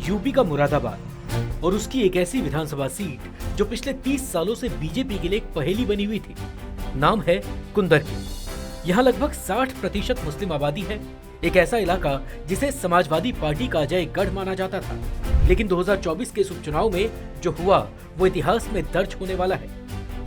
UP का मुरादाबाद और उसकी एक ऐसी विधानसभा सीट जो पिछले 30 सालों से बीजेपी के लिए एक पहेली बनी हुई थी। नाम है कुंदरकी। यहाँ लगभग 60% मुस्लिम आबादी है। एक ऐसा इलाका जिसे समाजवादी पार्टी का अजय गढ़ माना जाता था, लेकिन 2024 के इस उपचुनाव में जो हुआ वो इतिहास में दर्ज होने वाला है।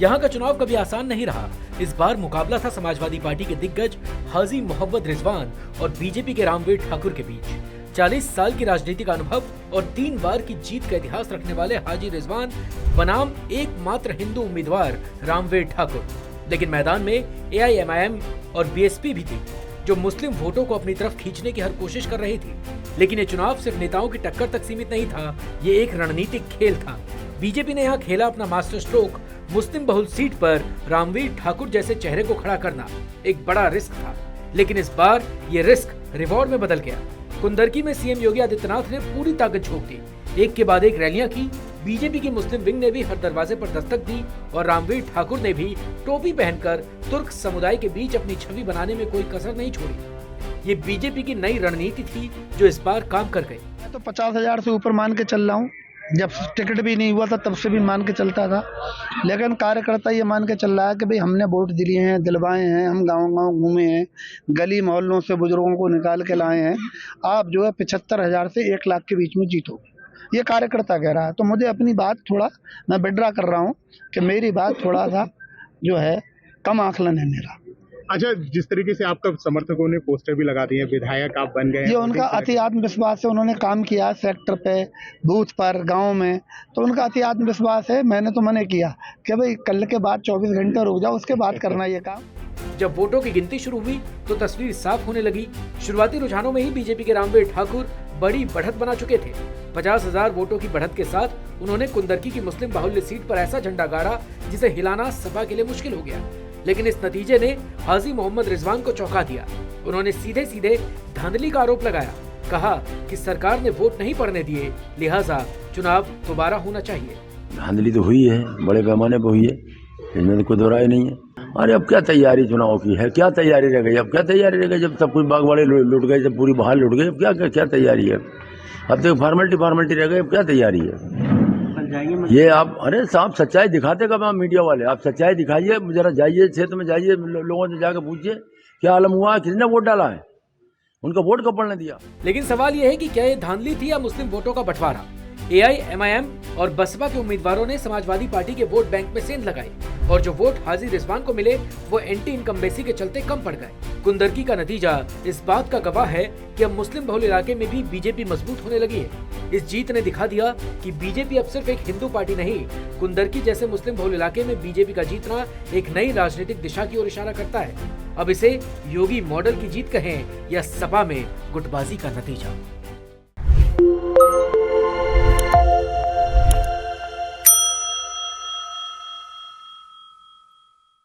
यहाँ का चुनाव कभी आसान नहीं रहा। इस बार मुकाबला था समाजवादी पार्टी के दिग्गज हाजी मोहम्मद रिजवान और बीजेपी के रामवीर ठाकुर के बीच। 40 साल की राजनीतिक अनुभव और 3 बार की जीत का इतिहास रखने वाले हाजी रिजवान बनाम एकमात्र हिंदू उम्मीदवार रामवीर ठाकुर। लेकिन मैदान में AIMIM और BSP भी थी, जो मुस्लिम वोटों को अपनी तरफ खींचने की हर कोशिश कर रही थी। लेकिन ये चुनाव सिर्फ नेताओं की टक्कर तक सीमित नहीं था, ये एक रणनीतिक खेल था। बीजेपी ने यहाँ खेला अपना मास्टर स्ट्रोक। मुस्लिम बहुल सीट पर रामवीर ठाकुर जैसे चेहरे को खड़ा करना एक बड़ा रिस्क था, लेकिन इस बार ये रिस्क रिवॉर्ड में बदल गया। कुंदरकी में सीएम योगी आदित्यनाथ ने पूरी ताकत झोंक दी। एक के बाद एक रैलियां की। बीजेपी की मुस्लिम विंग ने भी हर दरवाजे पर दस्तक दी और रामवीर ठाकुर ने भी टोपी पहनकर तुर्क समुदाय के बीच अपनी छवि बनाने में कोई कसर नहीं छोड़ी। ये बीजेपी की नई रणनीति थी जो इस बार काम कर गई। मैं तो 50,000 से ऊपर मान के चल रहा हूँ। जब टिकट भी नहीं हुआ था तब से भी मान के चलता था, लेकिन कार्यकर्ता ये मान के चल रहा है कि भाई हमने वोट दिए हैं, दिलवाए हैं, हम गांव-गांव घूमे हैं, गली मोहल्लों से बुजुर्गों को निकाल के लाए हैं। आप जो है 75,000 से 1 लाख के बीच में जीतोगे, ये कार्यकर्ता कह रहा है। तो मुझे अपनी बात थोड़ा मैं विड्रा कर रहा हूँ कि मेरी बात थोड़ा सा जो है कम आकलन है मेरा। अच्छा, जिस तरीके से आपका समर्थकों ने पोस्टर भी लगा दिए, विधायक आप बन गए, ये उनका अति आत्मविश्वास है। उन्होंने काम किया सेक्टर पे, बूथ पर, गांव में, तो उनका अति आत्मविश्वास है। मैंने तो मने किया कि भाई कल के बाद 24 घंटे रुक जाओ, उसके बाद करना ये काम। जब वोटों की गिनती शुरू हुई तो तस्वीर साफ होने लगी। शुरुआती रुझानों में ही बीजेपी के रामवीर ठाकुर बड़ी बढ़त बना चुके थे। 50,000 वोटों की बढ़त के साथ उन्होंने कुंदरकी की मुस्लिम बाहुल्य सीट पर ऐसा झंडा गाड़ा जिसे हिलाना सपा के लिए मुश्किल हो गया। लेकिन इस नतीजे ने हाजी मोहम्मद रिजवान को चौंका दिया। उन्होंने सीधे सीधे धांधली का आरोप लगाया। कहा कि सरकार ने वोट नहीं पड़ने दिए, लिहाजा चुनाव दोबारा होना चाहिए। धांधली तो हुई है, बड़े पैमाने पर हुई है, इसमें तो कोई दो राय नहीं है। अरे अब क्या तैयारी चुनाव की है, क्या तैयारी रह गई? अब क्या तैयारी रह गई जब सब कुछ बागवाड़े लुट गए, जब पूरी बहार लुट गई, अब क्या तैयारी है? अब तो फॉर्मेलिटी रह गई, अब क्या तैयारी है? ये आप अरे साहब सच्चाई दिखाते कब आप मीडिया वाले? आप सच्चाई दिखाइए, जरा जाइए क्षेत्र में, जाइए लोगों से जाकर पूछिए क्या आलम हुआ, किसने वोट डाला है, उनका वोट कब पड़ने दिया। लेकिन सवाल यह है कि क्या ये धांधली थी या मुस्लिम वोटों का बंटवारा? AIMIM और बसपा के उम्मीदवारों ने समाजवादी पार्टी के वोट बैंक में सेंध लगाई और जो वोट हाजी रिजवान को मिले वो एंटी इनकम्बेंसी के चलते कम पड़ गए। कुंदरकी का नतीजा इस बात का गवाह है कि अब मुस्लिम बहुल इलाके में भी बीजेपी मजबूत होने लगी है। इस जीत ने दिखा दिया कि बीजेपी अब सिर्फ एक हिंदू पार्टी नहीं, कुंदरकी जैसे मुस्लिम बहुल इलाके में बीजेपी का जीतना एक नई राजनीतिक दिशा की ओर इशारा करता है। अब इसे योगी मॉडल की जीत कहें या सपा में गुटबाजी का नतीजा।